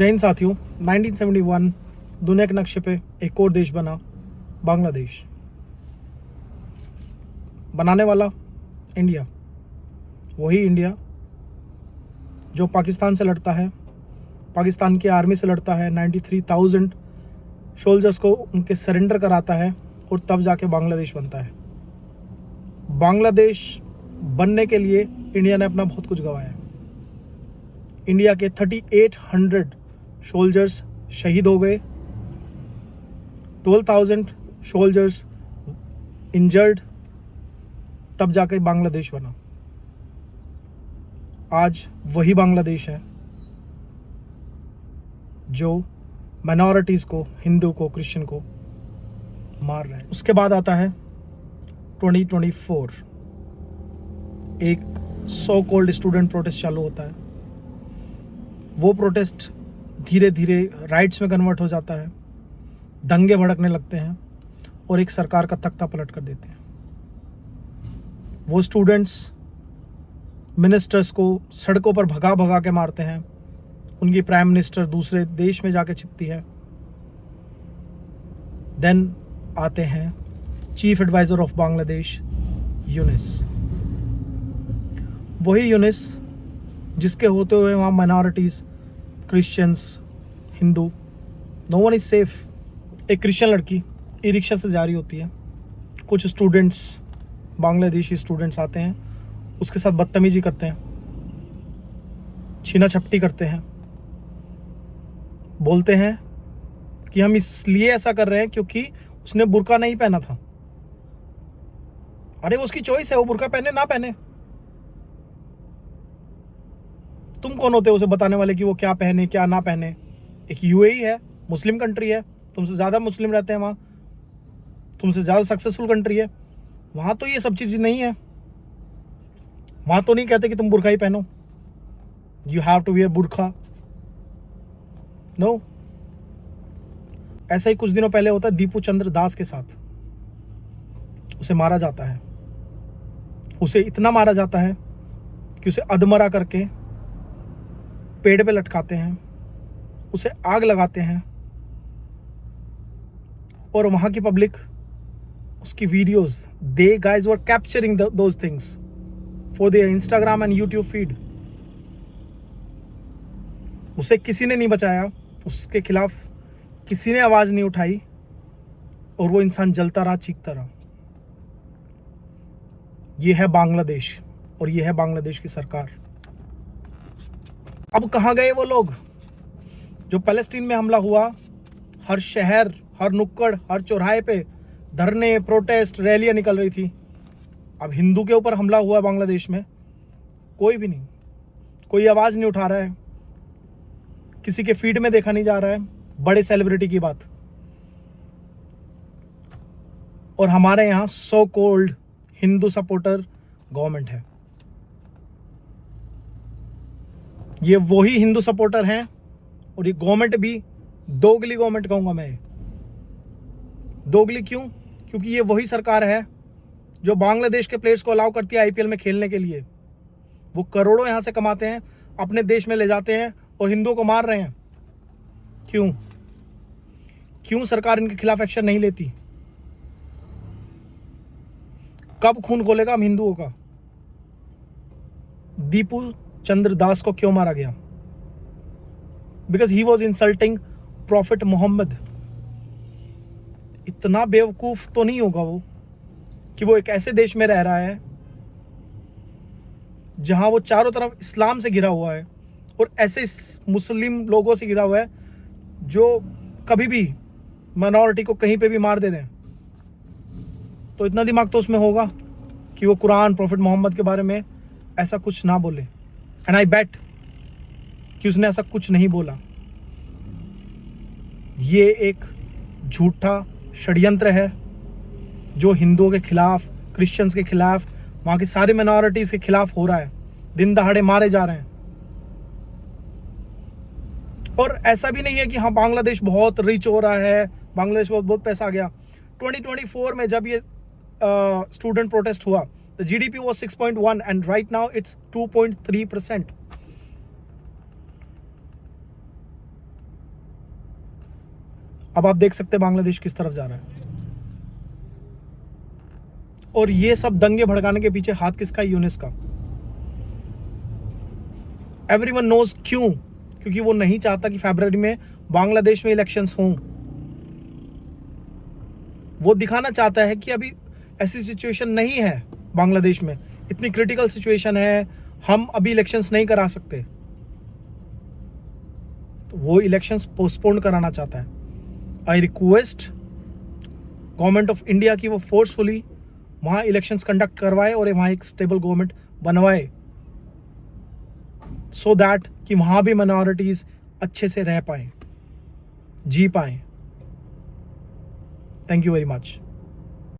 जय हिंद साथियों। 1971 दुनिया के नक्शे पे एक और देश बना, बांग्लादेश। बनाने वाला इंडिया, वही इंडिया जो पाकिस्तान से लड़ता है, पाकिस्तान की आर्मी से लड़ता है, 93,000 सोल्जर्स को उनके सरेंडर कराता है और तब जाके बांग्लादेश बनता है। बांग्लादेश बनने के लिए इंडिया ने अपना बहुत कुछ गंवाया। इंडिया के 3800 सोल्जर्स शहीद हो गए, 12,000 सोल्जर्स इंजर्ड, तब जाकर बांग्लादेश बना। आज वही बांग्लादेश है जो माइनॉरिटीज़ को, हिंदू को, क्रिश्चियन को मार रहा है। उसके बाद आता है 2024, एक सो कॉल्ड स्टूडेंट प्रोटेस्ट चालू होता है। वो प्रोटेस्ट धीरे धीरे राइट्स में कन्वर्ट हो जाता है, दंगे भड़कने लगते हैं और एक सरकार का तख्ता पलट कर देते हैं। वो स्टूडेंट्स मिनिस्टर्स को सड़कों पर भगा भगा के मारते हैं, उनकी प्राइम मिनिस्टर दूसरे देश में जाके छिपती है। देन आते हैं chief adviser of Bangladesh, Yunus. वही यूनिस जिसके होते हुए वहाँ minorities, Christians, Hindu, no one is safe. एक क्रिश्चियन लड़की ई रिक्शा से जा रही होती है, कुछ स्टूडेंट्स, बांग्लादेशी स्टूडेंट्स आते हैं, उसके साथ बदतमीजी करते हैं, छीना झपटी करते हैं, बोलते हैं कि हम इसलिए ऐसा कर रहे हैं क्योंकि उसने बुर्का नहीं पहना था। अरे उसकी चॉइस है, वो बुर्का पहने ना पहने। तुम कौन होते हो उसे बताने वाले कि वो क्या पहने क्या ना पहने? एक यूएई है, मुस्लिम कंट्री है, तुमसे ज़्यादा मुस्लिम रहते हैं वहाँ, तुमसे ज़्यादा सक्सेसफुल कंट्री है। वहाँ तो ये सब चीज़ नहीं है। वहाँ तो नहीं कहते कि तुम बुर्का ही पहनो, यू हैव टू वियर बुर्का। नो। ऐसा ही कुछ दिनों पहले होता है दीपू चंद्र दास के साथ। उसे मारा जाता है, उसे इतना मारा जाता है कि उसे अधमरा करके पेड़ पे लटकाते हैं, उसे आग लगाते हैं और वहाँ की पब्लिक उसकी videos, they guys were capturing those things for their Instagram and YouTube feed. उसे किसी ने नहीं बचाया, उसके खिलाफ किसी ने आवाज़ नहीं उठाई और वो इंसान जलता रहा, चीखता रहा। ये है बांग्लादेश और ये है बांग्लादेश की सरकार। अब कहाँ गए वो लोग जो पैलेस्टीन में हमला हुआ, हर शहर, हर नुक्कड़, हर चौराहे पे धरने, प्रोटेस्ट, रैलियां निकल रही थी। अब हिंदू के ऊपर हमला हुआ बांग्लादेश में, कोई भी नहीं, कोई आवाज़ नहीं उठा रहा है, किसी के फीड में देखा नहीं जा रहा है, बड़े सेलिब्रिटी की बात। और हमारे यहाँ so called Hindu supporter government है। ये वही हिंदू सपोर्टर हैं और ये गवर्नमेंट भी दोगली गवर्नमेंट कहूंगा मैं। दोगली क्यों? क्योंकि ये वही सरकार है जो बांग्लादेश के प्लेयर्स को अलाउ करती है आईपीएल में खेलने के लिए। वो करोड़ों यहां से कमाते हैं, अपने देश में ले जाते हैं और हिंदुओं को मार रहे हैं। क्यों? क्यों सरकार इनके खिलाफ एक्शन नहीं लेती? कब खून खोलेगा हम हिंदुओं का? दीपू चंद्र दास को क्यों मारा गया? Because he was insulting prophet Muhammad. इतना बेवकूफ तो नहीं होगा वो कि वो एक ऐसे देश में रह रहा है जहां वो चारों तरफ इस्लाम से घिरा हुआ है और ऐसे मुस्लिम लोगों से घिरा हुआ है जो कभी भी माइनॉरिटी को कहीं पे भी मार दे रहे हैं। तो इतना दिमाग तो उसमें होगा कि वो कुरान, प्रॉफिट मोहम्मद के बारे में ऐसा कुछ ना बोले। एंड आई बेट कि उसने ऐसा कुछ नहीं बोला। ये एक झूठा षड्यंत्र है जो हिंदुओं के खिलाफ, क्रिश्चियंस के खिलाफ, वहाँ की सारी माइनॉरिटीज़ के खिलाफ हो रहा है। दिन दहाड़े मारे जा रहे हैं। और ऐसा भी नहीं है कि हाँ बांग्लादेश बहुत रिच हो रहा है, बांग्लादेश बहुत पैसा आ गया। 2024 में जब ये स्टूडेंट प्रोटेस्ट हुआ, the GDP was 6.1 and right now it's 2.3%। अब आप देख सकते हैं बांग्लादेश किस तरफ जा रहा है। और ये सब दंगे भड़काने के पीछे हाथ किसका? यूनिस का। एवरीवन नोज क्यों? क्योंकि वो नहीं चाहता कि फरवरी में बांग्लादेश में इलेक्शंस हों। वो दिखाना चाहता है कि अभी ऐसी सिचुएशन नहीं है बांग्लादेश में, इतनी क्रिटिकल सिचुएशन है, हम अभी इलेक्शंस नहीं करा सकते। तो वो इलेक्शंस पोस्टपोन कराना चाहता है। I request government of India की वो फोर्सफुली वहाँ इलेक्शंस कंडक्ट करवाए और वहाँ एक स्टेबल गवर्नमेंट बनवाए, सो दैट कि वहाँ भी माइनॉरिटीज़ अच्छे से रह पाए, जी पाए। Thank you very much.